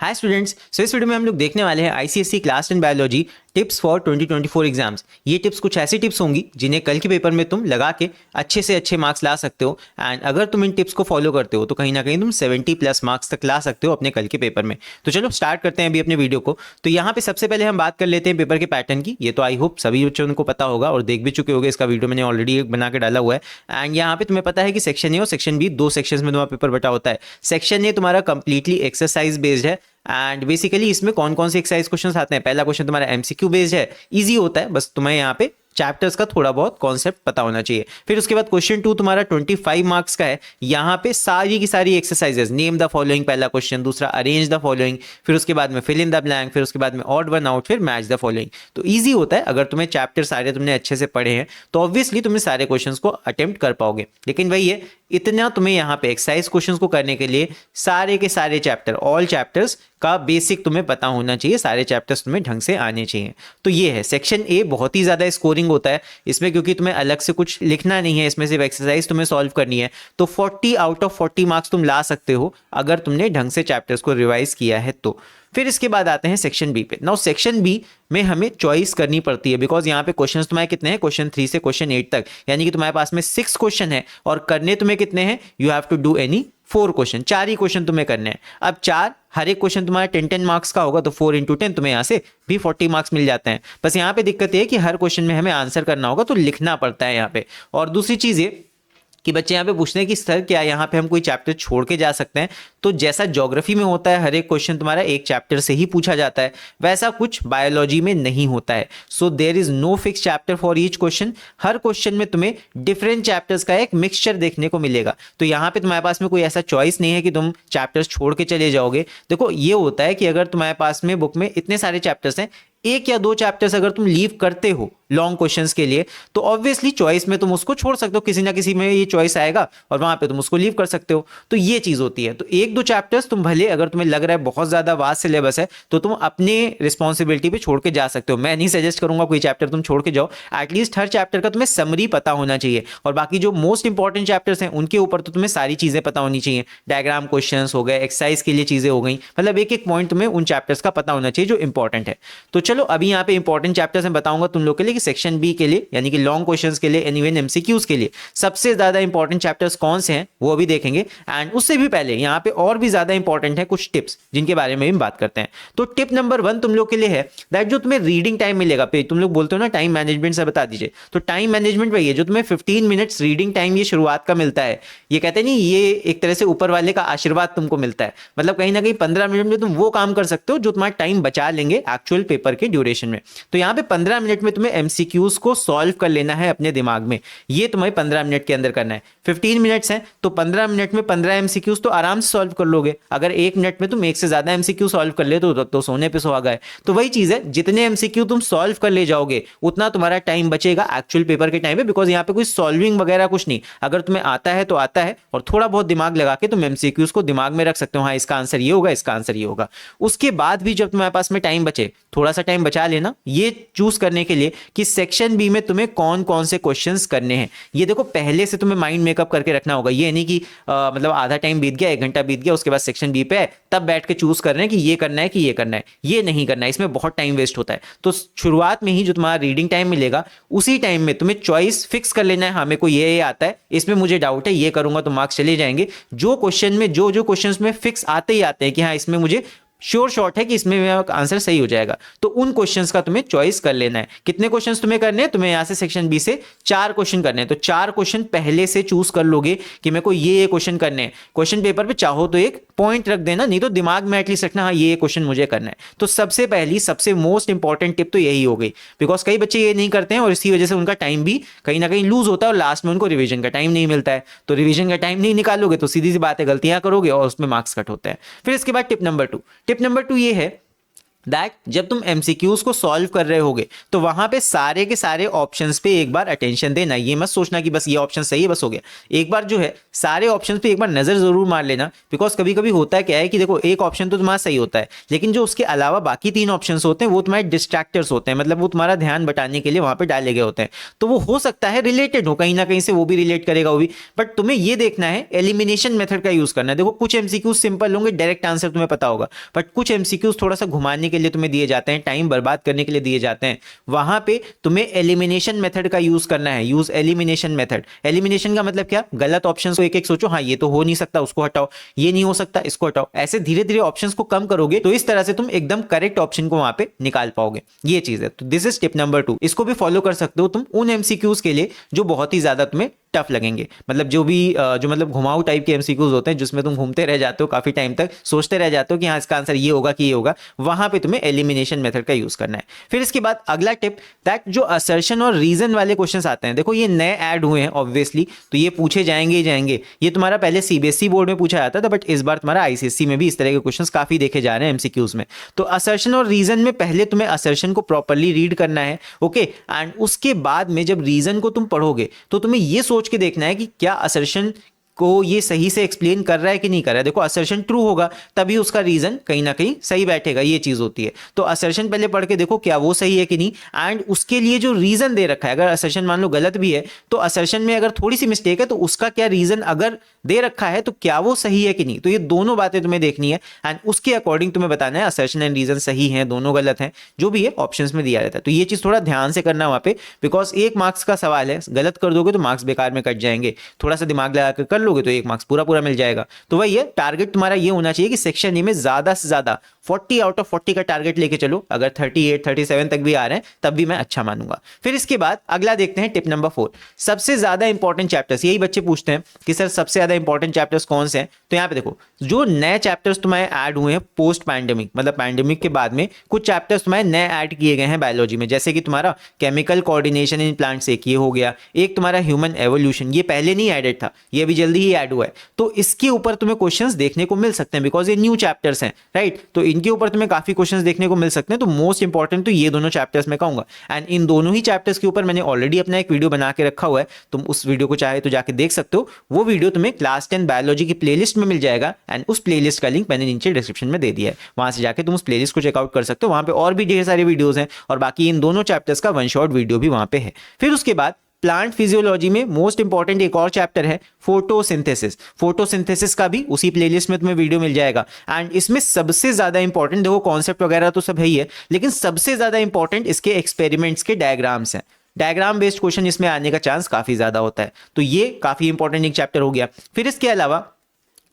Hi students, सो इस video में हम लोग देखने वाले हैं ICSE class 10 biology tips for 2024 exams. ये टिप्स कुछ ऐसी टिप्स होंगी जिन्हें कल के पेपर में तुम लगा के अच्छे से अच्छे मार्क्स ला सकते हो। एंड अगर तुम इन टिप्स को फॉलो करते हो तो कहीं ना कहीं तुम 70+ मार्क्स तक ला सकते हो अपने कल के पेपर में। तो चलो स्टार्ट करते हैं अभी अपने वीडियो को। तो यहाँ पे सबसे पहले हम बात कर लेते हैं पेपर के पैटर्न की। ये तो आई होप सभी बच्चों को पता होगा और देख भी चुके होंगे, इसका वीडियो मैंने ऑलरेडी बना के डाला हुआ है। एंड यहाँ पे तुम्हें पता है कि सेक्शन ए और सेक्शन बी, दो सेक्शन में तुम्हारा पेपर बटा होता है। सेक्शन ए तुम्हारा कंप्लीटली एक्सरसाइज बेस्ड है एंड बेसिकली इसमें कौन कौन से एक्सरसाइज क्वेश्चंस आते हैं। पहला क्वेश्चन तुम्हारा एमसीक्यू बेस्ड है, इजी होता है, बस तुम्हें यहाँ पे चैप्टर्स का थोड़ा बहुत कॉन्सेप्ट पता होना चाहिए। फिर उसके बाद क्वेश्चन 2 तुम्हारा 25 मार्क्स का है। यहाँ पे सारी की सारी एक्सरसाइजेस, नेम द फॉलोइंग पहला क्वेश्चन, दूसरा अरेंज द फॉलोइंग, फिर उसके बाद में फिल इन द ब्लैंक, फिर उसके बाद में ऑड वन आउट, फिर मैच द फॉलोइंग। तो ईजी होता है, अगर तुम्हें चैप्टर सारे तुमने अच्छे से पढ़े हैं तो ऑब्वियसली तुम्हें सारे क्वेश्चंस को अटेम्प्ट कर पाओगे। लेकिन वही है, इतना तुम्हें यहाँ पे एक्सरसाइज क्वेश्चंस को करने के लिए सारे के सारे चैप्टर, ऑल चैप्टर्स का बेसिक तुम्हें पता होना चाहिए, सारे चैप्टर्स तुम्हें ढंग से आने चाहिए। तो ये है सेक्शन ए, बहुत ही ज्यादा स्कोरिंग होता है इसमें, क्योंकि तुम्हें अलग से कुछ लिखना नहीं है, इसमें सिर्फ एक्सरसाइज तुम्हें सॉल्व करनी है। तो 40 आउट ऑफ 40 मार्क्स तुम ला सकते हो अगर तुमने ढंग से चैप्टर्स को रिवाइज किया है तो। फिर इसके बाद आते हैं सेक्शन बी पे। नाउ सेक्शन बी में हमें चॉइस करनी पड़ती है, बिकॉज यहाँ पे क्वेश्चंस तुम्हारे कितने हैं, क्वेश्चन 3 से क्वेश्चन 8 तक, यानी कि तुम्हारे पास में 6 क्वेश्चन है और करने तुम्हें कितने हैं, you have to do any 4 question, 4 ही क्वेश्चन तुम्हें करने हैं। अब 4, हर एक क्वेश्चन तुम्हारा 10-10 मार्क्स का होगा, तो 4 × 10 तुम्हें यहाँ से भी 40 मार्क्स मिल जाते हैं। बस यहाँ पे दिक्कत है कि हर क्वेश्चन में हमें आंसर करना होगा, तो लिखना पड़ता है यहाँ पे। और दूसरी चीज ये कि बच्चे यहाँ पे पूछते हैं कि सर क्या यहाँ पे हम कोई चैप्टर छोड़ के जा सकते हैं। तो जैसा ज्योग्राफी में होता है, हर एक क्वेश्चन तुम्हारा एक चैप्टर से ही पूछा जाता है, वैसा कुछ बायोलॉजी में नहीं होता है। So there is no fix chapter for each question. हर क्वेश्चन में तुम्हें डिफरेंट चैप्टर्स का एक मिक्सचर देखने को मिलेगा। तो यहाँ पे तुम्हारे पास में कोई ऐसा चॉइस नहीं है कि तुम चैप्टर्स छोड़ के चले जाओगे। देखो ये होता है कि अगर तुम्हारे पास में बुक में इतने सारे चैप्टर्स हैं, एक या दो चैप्टर्स अगर तुम लीव करते हो लॉन्ग क्वेश्चंस के लिए, तो ऑब्वियसली चॉइस में तुम उसको छोड़ सकते हो, किसी ना किसी में ये चॉइस आएगा और वहां पे तुम उसको लीव कर सकते हो। तो ये चीज होती है। तो एक दो चैप्टर्स तुम भले, अगर तुम्हें लग रहा है बहुत ज्यादा वास्ट सिलेबस है, तो तुम अपने रिस्पॉन्सिबिलिटी पे छोड़ के जा सकते हो। मैं नहीं सजेस्ट करूंगा कोई चैप्टर तुम छोड़ के जाओ। एटलीस्ट हर चैप्टर का तुम्हें समरी पता होना चाहिए, और बाकी जो मोस्ट इंपॉर्टेंट चैप्टर्स हैं उनके ऊपर तो तुम्हें सारी चीजें पता होनी चाहिए। डायग्राम क्वेश्चन हो गए, एक्सरसाइज के लिए चीजें हो गई, मतलब एक एक पॉइंट तुम्हें उन चैप्टर्स का पता होना चाहिए जो इंपॉर्टेंट है। तो चलो अभी यहाँ पे इंपॉर्टेंट चैप्टर्स मैं बताऊंगा तुम लोग के लिए कि सेक्शन बी के लिए, यानी कि लॉन्ग क्वेश्चंस के लिए, इवन एमसीक्यूज के लिए सबसे ज्यादा इंपॉर्टेंट चैप्टर्स कौन से हैं वो भी देखेंगे। एंड उससे भी पहले यहाँ पे और भी ज्यादा इंपॉर्टेंट है कुछ टिप्स जिनके बारे में भी बात करते हैं। तो टिप नंबर 1 तुम लोग के लिए है दैट जो तुम्हें रीडिंग टाइम मिलेगा, तुम लोग बोलते हो ना टाइम मैनेजमेंट से बता दीजिए, तो टाइम मैनेजमेंट वही है जो तुम्हें 15 मिनट्स रीडिंग टाइम ये शुरुआत का मिलता है। ये कहते नहीं, ये एक तरह से ऊपर वाले का आशीर्वाद तुमको मिलता है। मतलब कहीं ना कहीं 15 मिनट में तुम वो काम कर सकते हो जो तुम्हारा टाइम बचा लेंगे एक्चुअल पेपर के ड्यूरेशन में। तो यहाँ पे 15 मिनट में तुम्हें एमसीक्यूज को सॉल्व कर लेना है अपने दिमाग में, ये तुम्हें 15 मिनट के अंदर करना है। 15 मिनट्स हैं तो 15 मिनट में 15 एमसीक्यूज तो आराम से सॉल्व कर लोगे। अगर 1 मिनट में तुम एक से ज्यादा एमसीक्यू सॉल्व कर ले तो सोने पे सुहागा है। तो वही चीज है, जितने एमसीक्यू तुम सॉल्व कर ले जाओगे उतना तुम्हारा टाइम बचेगा एक्चुअल पेपर के टाइम पे, बिकॉज यहाँ पे कोई सॉल्विंग वगैरह कुछ नहीं। अगर तुम्हें आता है तो आता है, और थोड़ा बहुत दिमाग लगा के तुम एमसीक्यूज को दिमाग में रख सकते हो, हाँ इसका आंसर ये होगा, इसका आंसर ये होगा। उसके बाद भी जब तुम्हारे पास में टाइम बचे, थोड़ा सा टाइम बचा लेना ये चूज करने के लिए कि सेक्शन बी में तुम्हें कौन कौन से क्वेश्चंस करने हैं। ये देखो पहले से तुम्हें माइंड मेकअप करके रखना होगा। ये नहीं कि मतलब आधा टाइम बीत गया, 1 घंटा बीत गया, उसके बाद सेक्शन बी पे है तब बैठ के चूज कर रहे हैं कि ये करना है कि ये करना है। ये नहीं करना है, इसमें बहुत टाइम वेस्ट होता है। तो शुरुआत में ही जो तुम्हारा रीडिंग टाइम मिलेगा उसी टाइम में तुम्हें चॉइस फिक्स कर लेना है। हाँ मेरे को ये आता है, इसमें मुझे डाउट है, ये करूंगा तो मार्क्स चले जाएंगे। जो क्वेश्चन में जो क्वेश्चंस में फिक्स आते ही आते हैं कि हाँ इसमें मुझे श्योर शॉट है कि इसमें मेरा आंसर सही हो जाएगा, तो उन क्वेश्चंस का तुम्हें चॉइस कर लेना है। कितने क्वेश्चंस तुम्हें करने हैं, तुम्हें यहां से सेक्शन बी से 4 क्वेश्चन करने हैं। तो 4 क्वेश्चन पहले से चूज कर लोगे कि मेरे को ये क्वेश्चन करने हैं। क्वेश्चन पेपर पे चाहो तो एक पॉइंट रख देना, नहीं तो दिमाग में एटलीस्ट रखना, हाँ ये क्वेश्चन मुझे करना है। तो सबसे पहली सबसे मोस्ट इंपॉर्टेंट टिप तो यही हो गई, बिकॉज कई बच्चे ये नहीं करते हैं और इसी वजह से उनका टाइम भी कहीं ना कहीं लूज होता है और लास्ट में उनको रिविजन का टाइम नहीं मिलता है। तो रिविजन का टाइम नहीं निकालोगे तो सीधी सी बात है, गलतियां करोगे और उसमें मार्क्स कट होते हैं। फिर इसके बाद टिप नंबर 2 ये है दैट जब तुम एमसीक्यूज को सॉल्व कर रहे होगे तो वहां पे सारे के सारे ऑप्शंस पे एक बार अटेंशन देना। ये मत सोचना कि बस ये ऑप्शन सही है बस हो गया, एक बार जो है सारे ऑप्शंस पे एक बार नजर जरूर मार लेना। बिकॉज कभी कभी होता है क्या है कि देखो एक ऑप्शन तो तुम्हारा सही होता है, लेकिन जो उसके अलावा बाकी 3 ऑप्शंस होते हैं वो तुम्हारे डिस्ट्रैक्टर्स होते हैं, मतलब वो तुम्हारा ध्यान बटाने के लिए वहां पे डाले गए होते हैं। तो वो हो सकता है रिलेटेड हो कहीं ना कहीं से, वो भी रिलेट करेगा वो भी, बट तुम्हें ये देखना है एलिमिनेशन मेथड का यूज करना है। देखो कुछ एमसीक्यूज सिंपल होंगे, डायरेक्ट आंसर तुम्हें पता होगा, बट कुछ एमसीक्यूज थोड़ा सा घुमाने के लिए तुम्हें दिए जाते हैं, टाइम बर्बाद करने के लिए दिए जाते हैं। वहां पे तुम्हें एलिमिनेशन मेथड का यूज करना है, यूज एलिमिनेशन मेथड। एलिमिनेशन का मतलब क्या, गलत ऑप्शंस को एक एक सोचो, हाँ ये तो हो नहीं सकता उसको हटाओ, ये नहीं हो सकता इसको हटाओ, ऐसे धीरे धीरे ऑप्शंस को कम करोगे तो इस तरह से तुम एकदम करेक्ट ऑप्शन को वहां पे निकाल पाओगे। ये चीज है, तो दिस इज टिप नंबर 2। इसको भी फॉलो कर सकते हो तुम उन एमसीक्यूज के लिए जो बहुत ही ज्यादा तुम्हें टफ लगेंगे, मतलब जो भी जो मतलब घुमाऊ टाइप के एमसीक्यूज होते हैं जिसमें तुम घूमते रह जाते हो काफी टाइम तक, सोचते रह जाते हो कि हाँ इसका आंसर ये होगा कि ये होगा, वहां पे तुम्हें एलिमिनेशन मेथड का यूज करना है। फिर इसके बाद अगला टिप, दैट जो असर्शन और रीजन वाले क्वेश्चंस आते हैं, देखो ये नए ऐड हुए हैं ऑब्वियसली, तो ये पूछे जाएंगे ही जाएंगे। ये तुम्हारा पहले सीबीएसई बोर्ड में पूछा जाता था, बट इस बार तुम्हारा आईसीएसई में भी इस तरह के क्वेश्चंस काफी देखे जा रहे हैं एमसीक्यूज में। तो असर्शन और रीजन में पहले तुम्हें असर्शन को प्रॉपर्ली रीड करना है, ओके, एंड उसके बाद में जब रीजन को तुम पढ़ोगे तो तुम्हें ये सोच के देखना है कि क्या असर्शन को ये सही से एक्सप्लेन कर रहा है कि नहीं कर रहा है। देखो असर्शन ट्रू होगा तभी उसका रीजन कहीं ना कहीं सही बैठेगा, ये चीज होती है। तो असर्शन पहले पढ़ के देखो क्या वो सही है कि नहीं, एंड उसके लिए जो रीजन दे रखा है, अगर असर्शन मान लो गलत भी है तो असर्शन में अगर थोड़ी सी मिस्टेक है तो उसका क्या रीजन अगर दे रखा है तो क्या वो सही है कि नहीं। तो ये दोनों बातें तुम्हें देखनी है एंड उसके अकॉर्डिंग तुम्हें बताना है असर्शन एंड रीजन सही है, दोनों गलत हैं, जो भी है ऑप्शंस में दिया रहता है। तो ये चीज थोड़ा ध्यान से करना वहां पे, बिकॉज 1 मार्क्स का सवाल है, गलत कर दोगे तो मार्क्स बेकार में कट जाएंगे, थोड़ा सा दिमाग लगा कर लोगे तो 1 मार्क्स पूरा पूरा मिल जाएगा। तो वही है, टारगेट तुम्हारा ये होना चाहिए कि सेक्शन ए में ज्यादा से ज्यादा 40 आउट ऑफ 40 का टारगेट लेके चलो। अगर 38 37 तक भी आ रहे हैं तब भी मैं अच्छा मानूंगा। फिर इसके बाद अगला देखते हैं टिप नंबर 4, सबसे ज्यादा इंपॉर्टेंट चैप्टर्स। यही बच्चे पूछते हैं कि सर सबसे ज्यादा इंपॉर्टेंट चैप्टर्स कौन से हैं, तो यहाँ पे देखो जो नए चैप्टर्स तुम्हारे ऐड हुए हैं पोस्ट पैंडेमिक, मतलब पैंडेमिक के बाद में कुछ चैप्टर्स तुम्हारे नए ऐड किए गए हैं बायोलॉजी में, जैसे कि तुम्हारा केमिकल कोऑर्डिनेशन इन प्लांट्स एक ये हो गया, एक तुम्हारा ह्यूमन एवोल्यूशन, ये पहले नहीं एडेड था, ये भी जल्दी ही ऐड हुआ है। तो इसके ऊपर तुम्हें क्वेश्चंस देखने को मिल सकते हैं बिकॉज ये न्यू चैप्टर्स हैं, राइट। तो इनके ऊपर तुम्हें काफी क्वेश्चंस देखने को मिल सकते हैं। तो मोस्ट इंपॉर्टेंट तो ये दोनों चैप्टर्स मैं कहूंगा, एंड इन दोनों ही चैप्टर्स के ऊपर मैंने ऑलरेडी अपना एक वीडियो बना के रखा हुआ है, तुम उस वीडियो को चाहे तो जाके देख सकते हो। वो वीडियो तुम्हें क्लास 10 बायोलॉजी की प्लेलिस्ट में मिल जाएगा एंड उस प्लेलिस्ट का लिंक मैंने नीचे डिस्क्रिप्शन में दे दिया है, वहां से जाके तुम उस प्लेलिस्ट को चेकआउट कर सकते हो। वहां पे और भी ढेर सारे वीडियोस हैं और बाकी इन दोनों चैप्टर्स का वन शॉट वीडियो भी वहां पे है। फिर उसके बाद प्लांट फिजियोलॉजी में मोस्ट इंपॉर्टेंट एक और चैप्टर है फोटोसिंथेसिस। फोटोसिंथेसिस का भी उसी प्लेलिस्ट में तुम्हें वीडियो मिल जाएगा एंड इसमें सबसे ज्यादा इंपॉर्टेंट, देखो कॉन्सेप्ट वगैरह तो सब है ही है, लेकिन सबसे ज्यादा इंपॉर्टेंट इसके एक्सपेरिमेंट्स के डायग्राम्स हैं। डायग्राम बेस्ड क्वेश्चन इसमें आने का चांस काफी ज्यादा होता है, तो ये काफी इंपॉर्टेंट एक चैप्टर हो गया। फिर इसके अलावा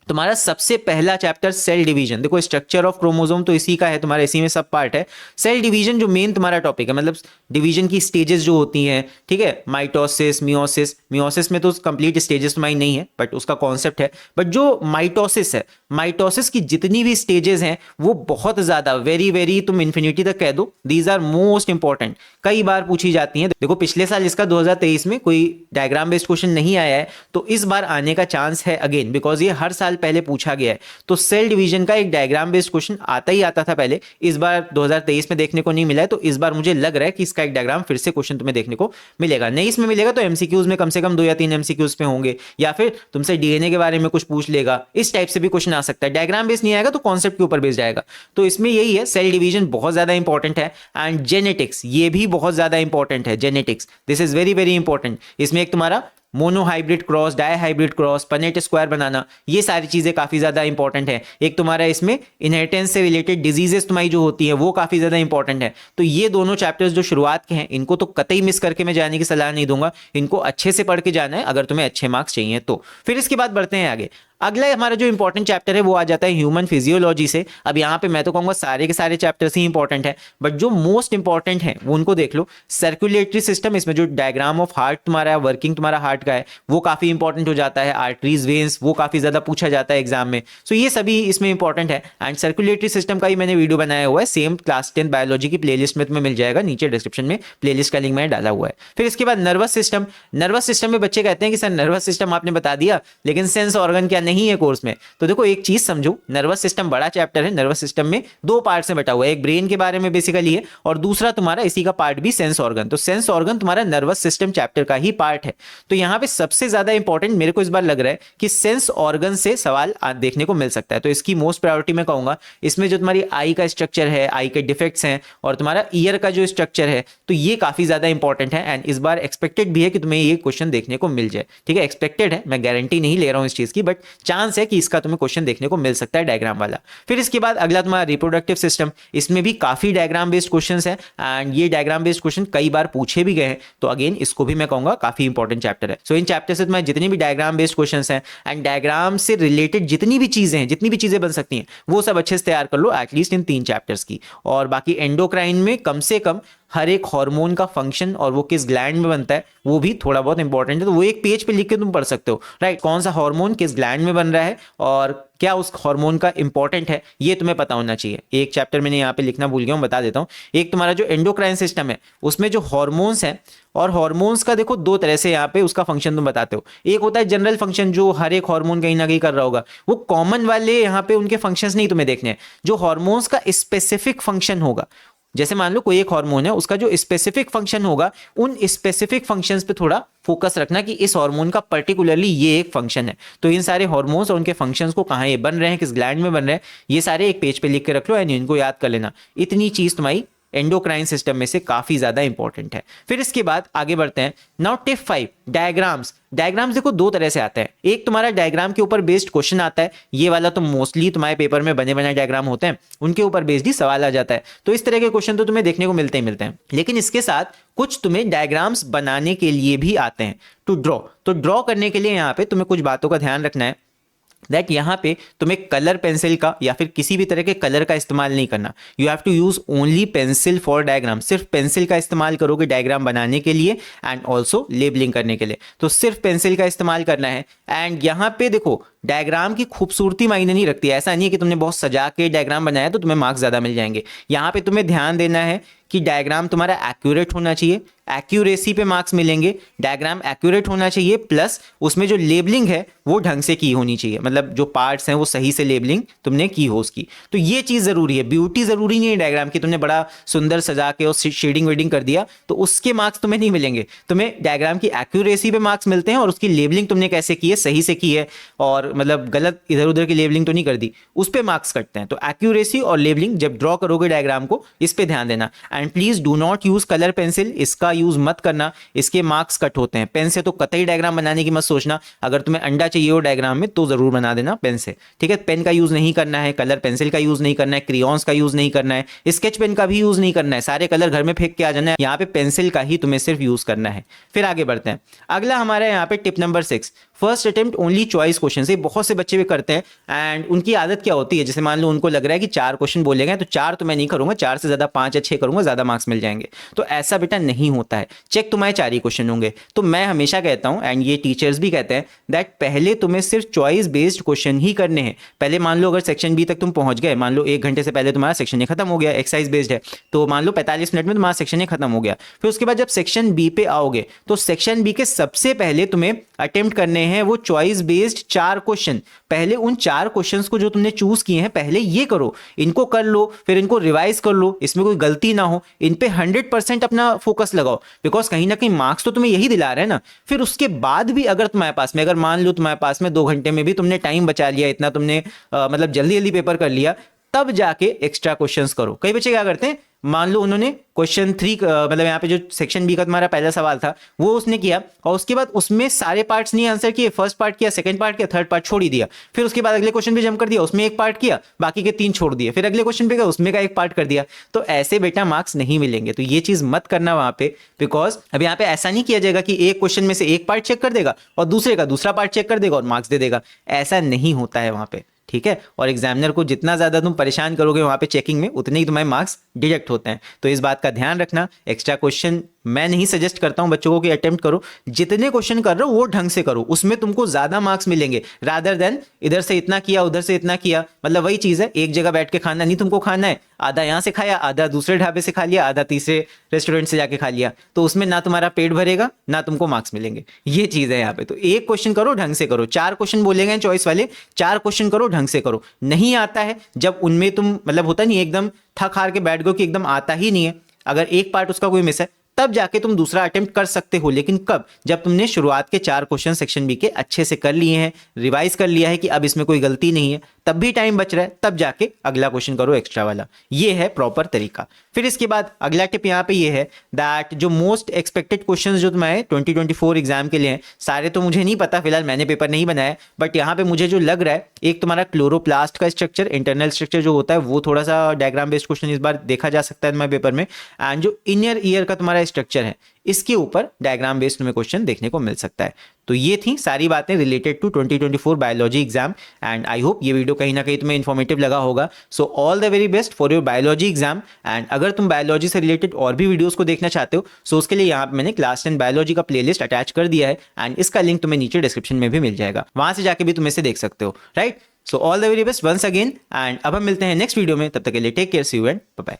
तुम्हारा सबसे पहला चैप्टर सेल डिवीजन, देखो स्ट्रक्चर ऑफ क्रोमोसोम तो इसी का है तुम्हारा, इसी में सब पार्ट है। सेल डिवीजन जो मेन तुम्हारा टॉपिक है, मतलब डिवीजन की स्टेजेस जो होती हैं, ठीक है, माइटोसिस, मियोसिस, मियोसिस में तो कंप्लीट स्टेजेस तुम्हारी नहीं है बट उसका कॉन्सेप्ट है, बट जो माइटोसिस है, माइटोसिस की जितनी भी स्टेजेस हैं वो बहुत ज्यादा वेरी वेरी तुम इन्फिनिटी तक कह दो, दीज आर मोस्ट इंपॉर्टेंट, कई बार पूछी जाती हैं। देखो पिछले साल इसका 2023 में कोई डायग्राम बेस्ड क्वेश्चन नहीं आया है, तो इस बार आने का चांस है अगेन, बिकॉज ये हर साल पहले पूछा गया है। तो सेल डिवीजन का एक डायग्राम बेस्ड क्वेश्चन आता ही आता था पहले, इस बार 2023 में देखने को नहीं मिला है, तो इस बार मुझे लग रहा है कि इसका एक डायग्राम फिर से क्वेश्चन तुम्हें देखने को मिलेगा। नहीं इसमें मिलेगा तो एमसीक्यूज में कम से कम 2 या 3 एमसीक्यूज पे होंगे, या फिर तुमसे डीएनए के बारे में कुछ पूछ लेगा, इस टाइप से भी क्वेश्चन आ सकता है। डायग्राम बेस्ड नहीं आएगा तो कॉन्सेप्ट के ऊपर बेस्ड आएगा। तो इसमें यही है, सेल डिवीजन बहुत ज्यादा इंपॉर्टेंट है एंड जेनेटिक्स ये भी बहुत ज्यादा इंपॉर्टेंट है। Genetics this is very very important. इसमें एक तुम्हारा monohybrid cross, dihybrid cross, Punnett square बनाना, ये सारी चीजें काफी ज्यादा इंपॉर्टेंट है। एक तुम्हारा इसमें इनहेरिटेंस से रिलेटेड डिजीजेस तुम्हारी जो होती है वो काफी ज्यादा इंपॉर्टेंट है। तो ये दोनों चैप्टर्स जो शुरुआत के हैं इनको तो कतई मिस करके मैं जाने की सलाह नहीं दूंगा, इनको अच्छे से पढ़ के जाना है अगर तुम्हें अच्छे मार्क्स चाहिए तो। फिर इसके बाद बढ़ते हैं आगे। अगला हमारा जो इंपॉर्टेंट चैप्टर है वो आ जाता है ह्यूमन फिजियोलॉजी से। अब यहाँ पे मैं तो कहूंगा सारे के सारे चैप्टर्स ही इंपॉर्टेंट है, बट जो मोस्ट इंपॉर्टेंट है वो उनको देख लो। सर्कुलेटरी सिस्टम, इसमें जो डायग्राम ऑफ हार्ट तुम्हारा वर्किंग तुम्हारा हार्ट का है वो काफी इंपॉर्टेंट हो जाता है। आर्टरीज, वेन्स, वो काफी ज्यादा पूछा जाता है एग्जाम में, सो ये सभी इसमें इंपॉर्टेंट है। एंड सर्कुलेटरी सिस्टम का ही मैंने वीडियो बनाया हुआ है, सेम क्लास 10 बायोलॉजी की प्लेलिस्ट में तुम्हें मिल जाएगा, नीचे डिस्क्रिप्शन में प्लेलिस्ट का लिंक मैंने डाला हुआ है। फिर इसके बाद नर्वस सिस्टम। नर्वस सिस्टम में बच्चे कहते हैं कि सर नर्वस सिस्टम आपने बता दिया लेकिन सेंस ऑर्गन क्या नहीं है कोर्स में। तो देखो एक चीज समझो, नर्वस सिस्टम बड़ा चैप्टर है, नर्वस सिस्टम में दो पार्ट से बटा हुआ है, एक ब्रेन के बारे में बेसिकली है और दूसरा तुम्हारा इसी का पार्ट भी सेंस ऑर्गन। तो सेंस ऑर्गन तुम्हारा नर्वस सिस्टम चैप्टर का ही पार्ट है। तो यहाँ पे सबसे ज्यादा इंपॉर्टेंट मेरे को इस बार लग रहा है कि सेंस ऑर्गन से सवाल देखने को मिल सकता है। तो इसकी मोस्ट प्रायोरिटी मैं कहूंगा, इसमें जो तुम्हारी आई का स्ट्रक्चर है, आई के डिफेक्ट्स हैं और तुम्हारा ईयर का जो स्ट्रक्चर है, तो ये काफी ज्यादा इंपॉर्टेंट है एंड इस बार एक्सपेक्टेड भी है कि तुम्हें ये क्वेश्चन देखने को मिल जाए। ठीक है, एक्सपेक्टेड है, मैं गारंटी नहीं ले रहा हूं इस चीज की, बट चांस है कि इसका तुम्हें क्वेश्चन देखने को मिल सकता है डायग्राम वाला। फिर इसके बाद अगला तुम्हारा रिप्रोडक्टिव सिस्टम, इसमें भी काफी डायग्राम बेस्ड क्वेश्चंस है एंड ये डायग्राम बेस्ड क्वेश्चन कई बार पूछे भी गए हैं। तो अगेन इसको भी मैं कहूंगा काफी इंपॉर्टेंट चैप्टर है। सो इन चैप्टर से तुम्हारे जितने भी डायग्राम बेस्ड क्वेश्चंस हैं एंड डायग्राम से रिलेटेड जितनी भी चीजें हैं, जितनी भी चीजें बन सकती हैं, वो सब अच्छे से तैयार कर लो एटलीस्ट इन 3 चैप्टर्स की। और बाकी एंडोक्राइन में कम से कम हर एक हार्मोन का फंक्शन और वो किस ग्लैंड में बनता है वो भी थोड़ा बहुत इंपॉर्टेंट है। तो वो एक पेज पे लिख के तुम पढ़ सकते हो, राइट, कौन सा हार्मोन किस ग्लैंड में बन रहा है और क्या उस हार्मोन का इंपॉर्टेंट है, ये तुम्हें पता होना चाहिए। एक चैप्टर मैंने यहाँ पे लिखना भूल गया हूँ, बता देता हूँ। एक तुम्हारा जो एंडोक्राइन सिस्टम है उसमें जो हार्मोन्स हैं, और हार्मोन्स का देखो 2 तरह से यहाँ पे उसका फंक्शन तुम बताते हो। एक होता है जनरल फंक्शन, जो हर एक हार्मोन कहीं ना कहीं कर रहा होगा, वो कॉमन वाले यहाँ पे उनके फंक्शंस नहीं तुम्हें देखने हैं। जो हार्मोन्स का स्पेसिफिक फंक्शन होगा, जैसे मान लो कोई एक हार्मोन है, उसका जो स्पेसिफिक फंक्शन होगा, उन स्पेसिफिक फंक्शंस पे थोड़ा फोकस रखना कि इस हार्मोन का पर्टिकुलरली ये एक फंक्शन है। तो इन सारे हार्मोन्स और उनके फंक्शंस को कहाँ ये बन रहे हैं, किस ग्लैंड में बन रहे हैं, ये सारे एक पेज पे लिख के रख लो एंड इनको याद कर लेना। इतनी चीज तुम्हारी एंडोक्राइन सिस्टम में से काफी ज्यादा इंपॉर्टेंट है। फिर इसके बाद आगे बढ़ते हैं। Now tip 5 diagrams. डायग्राम्स देखो 2 तरह से आते हैं। एक तुम्हारा डायग्राम के ऊपर बेस्ड क्वेश्चन आता है, ये वाला तो मोस्टली तुम्हारे पेपर में बने बनाए डायग्राम होते हैं, उनके ऊपर बेस्ड ही सवाल आ जाता है। तो इस तरह के क्वेश्चन तो तुम्हें देखने को मिलते ही मिलते हैं, लेकिन इसके साथ कुछ तुम्हें डायग्राम्स बनाने के लिए भी आते हैं, टू ड्रॉ। तो ड्रॉ करने के लिए यहाँ पे तुम्हें कुछ बातों का ध्यान रखना है दैट यहाँ पे तुम्हें कलर पेंसिल का या फिर किसी भी तरह के कलर का इस्तेमाल नहीं करना। You have to use only pencil for diagram. सिर्फ पेंसिल का इस्तेमाल करोगे डायग्राम बनाने के लिए एंड ऑल्सो लेबलिंग करने के लिए। तो सिर्फ पेंसिल का इस्तेमाल करना है। एंड यहाँ पे देखो डायग्राम की खूबसूरती मायने नहीं रखती है। ऐसा नहीं है कि तुमने बहुत सजा के डायग्राम बनाया तो तुम्हें मार्क्स ज्यादा मिल जाएंगे। यहाँ पे तुम्हें ध्यान देना है कि डायग्राम तुम्हारा एक्यूरेट होना चाहिए, एक्यूरेसी पे मार्क्स मिलेंगे। डायग्राम एक्यूरेट होना चाहिए, प्लस उसमें जो लेबलिंग है वो ढंग से की होनी चाहिए, मतलब जो पार्ट्स हैं वो सही से लेबलिंग तुमने की हो उसकी। तो ये चीज जरूरी है। ब्यूटी जरूरी नहीं है डायग्राम की, तुमने बड़ा सुंदर सजा के और शेडिंग वेडिंग कर दिया तो उसके मार्क्स तुम्हें नहीं मिलेंगे। तुम्हें डायग्राम की एक्यूरेसी पे मार्क्स मिलते हैं और उसकी लेबलिंग तुमने कैसे की है, सही से की है और मतलब गलत इधर उधर की लेबलिंग तो नहीं कर दी, उस पे मार्क्स कटते हैं। तो एक्यूरेसी और लेबलिंग जब ड्रॉ करोगे डायग्राम को, इस पे ध्यान देना। And please do not use colour pencil, इसका यूज मत करना, इसके मार्क्स कट होते हैं। पेन से तो कतई डायग्राम बनाने की मत सोचना। अगर तुम्हें अंडा चाहिए हो डायग्राम में तो जरूर बना देना पेन से, ठीक है। पेन का यूज नहीं करना है, कलर पेंसिल का यूज नहीं करना है, क्रियॉन्स का यूज नहीं करना है, स्केच पेन का भी यूज नहीं करना है। सारे कलर घर में फेंक के आ जाना है, यहाँ पे पेंसिल का ही तुम्हें सिर्फ यूज करना है। फिर आगे बढ़ते हैं। अगला हमारा यहाँ पे tip number 6, first attempt only choice question. ये बहुत से बच्चे भी करते हैं एंड उनकी आदत क्या होती है, जैसे मान लो उनको लग रहा है कि 4 क्वेश्चन बोले गए तो 4 तो मैं नहीं करूंगा, 4 से ज्यादा 5 या 6 करूंगा, ज्यादा मार्क्स मिल जाएंगे। तो ऐसा बेटा नहीं होता है। चेक तुम्हारे 4 ही क्वेश्चन होंगे। तो मैं हमेशा कहता हूं एंड ये टीचर्स भी कहते हैं दैट पहले तुम्हें सिर्फ चॉइस बेस्ड क्वेश्चन ही करने हैं। पहले मान लो अगर सेक्शन बी तक तुम पहुंच गए, मान लो 1 घंटे से पहले तुम्हारा सेक्शन ए खत्म हो गया, एक्सरसाइज बेस्ड है, तो मान लो 45 मिनट में तुम्हारा सेक्शन ए खत्म हो गया। फिर उसके बाद जब सेक्शन बी पे आओगे तो सेक्शन बी के सबसे पहले तुम्हें अटेम्प्ट करने हैं वो चॉइस बेस्ड 4 क्वेश्चन। पहले उन 4 क्वेश्चंस को जो तुमने चूज किए हैं पहले ये करो, इनको कर लो, फिर इनको रिवाइज कर लो, इसमें कोई गलती ना हो, इन पे 100% अपना फोकस लगाओ, बिकॉज कहीं ना कहीं मार्क्स तो तुम्हें यही दिला रहे हैं ना। फिर उसके बाद भी अगर तुम्हारे पास में, अगर मान लो तुम्हारे पास में 2 घंटे में भी तुमने टाइम बचा लिया, इतना तुमने मतलब जल्दी जल्दी पेपर कर लिया, तब जाके एक्स्ट्रा क्वेश्चंस करो। कई बच्चे क्या करते हैं, मान लो उन्होंने क्वेश्चन 3 मतलब यहाँ पे जो सेक्शन बी का तुम्हारा पहला सवाल था वो उसने किया और उसके बाद उसमें सारे पार्ट्स नहीं आंसर किए, फर्स्ट पार्ट किया, सेकंड पार्ट किया, थर्ड पार्ट छोड़ ही दिया। फिर उसके बाद अगले क्वेश्चन पे जंप कर दिया, उसमें 1 पार्ट किया, बाकी के 3 छोड़ दिए। फिर अगले क्वेश्चन पे गया, उसमें का 1 पार्ट कर दिया। तो ऐसे बेटा मार्क्स नहीं मिलेंगे। तो ये चीज मत करना वहां पे, बिकॉज अब यहाँ पे ऐसा नहीं किया जाएगा कि एक क्वेश्चन में से 1 पार्ट चेक कर देगा और दूसरे का दूसरा पार्ट चेक कर देगा और मार्क्स दे देगा। ऐसा नहीं होता है वहां पे, ठीक है। और एग्जामिनर को जितना ज्यादा तुम परेशान करोगे वहां पे चेकिंग में, उतने ही तुम्हारे मार्क्स डिडक्ट होते हैं। तो इस बात का ध्यान रखना। एक्स्ट्रा क्वेश्चन मैं नहीं सजेस्ट करता हूं बच्चों को कि अटेम्प्ट करो, जितने क्वेश्चन कर रहे हो वो ढंग से करो, उसमें तुमको ज्यादा मार्क्स मिलेंगे रादर देन इधर से इतना किया उधर से इतना किया। मतलब वही चीज है, एक जगह बैठ के खाना नहीं तुमको खाना है, आधा यहां से खाया, आधा दूसरे ढाबे से खा लिया, आधा तीसरे रेस्टोरेंट से जाके खा लिया, तो उसमें ना तुम्हारा पेट भरेगा ना तुमको मार्क्स मिलेंगे। ये चीज है यहाँ पे। तो एक क्वेश्चन करो ढंग से करो, 4 क्वेश्चन बोलेंगे चॉइस वाले, 4 क्वेश्चन करो ढंग से करो। नहीं आता है जब उनमें तुम मतलब होता नहीं एकदम थक हार के बैठ गो कि एकदम आता ही नहीं है, अगर एक पार्ट उसका कोई मिस है तब जाके तुम दूसरा अटेम्प्ट कर सकते हो। लेकिन कब? जब तुमने शुरुआत के 4 क्वेश्चन सेक्शन बी के अच्छे से कर लिए हैं, रिवाइज कर लिया है कि अब इसमें कोई गलती नहीं है, तब भी टाइम बच रहा है, तब जाके अगला क्वेश्चन करो एक्स्ट्रा वाला। ये है प्रॉपर तरीका। फिर इसके बाद अगला टिप यहाँ पे ये है दैट जो मोस्ट एक्सपेक्टेड क्वेश्चन जो तुम्हारे 2024 एग्जाम के लिए हैं, सारे तो मुझे नहीं पता, फिलहाल मैंने पेपर नहीं बनाया, बट यहाँ पे मुझे जो लग रहा है, एक तुम्हारा क्लोरोप्लास्ट का स्ट्रक्चर, इंटरनल स्ट्रक्चर जो होता है वो थोड़ा सा डायग्राम बेस्ड क्वेश्चन इस बार देखा जा सकता है तुम्हारे पेपर में, एंड जो इनर ईयर का तुम्हारा स्ट्रक्चर है इसके ऊपर डायग्राम बेस्ड तुम्हें क्वेश्चन देखने को मिल सकता है। तो ये थी सारी बातें related to 2024 biology exam, and I hope ये वीडियो कहीं ना कहीं तुम्हें इन्फॉर्मेटिव लगा होगा। So all the very best for your biology exam. And अगर तुम बायोलॉजी से रिलेटेड और भी वीडियोस को देखना चाहते हो, सो उसके लिए यहाँ पे मैंने क्लास 10 बायोलॉजी का प्लेलिस्ट अटैच कर दिया है, एंड इसका लिंक तुम्हें नीचे डिस्क्रिप्शन में भी मिल जाएगा, वहां से जाके भी तुम इसे देख सकते हो, right. So all the very best once again, and अब हम मिलते हैं नेक्स्ट वीडियो में, तब तक के लिए take care, see you and bye bye.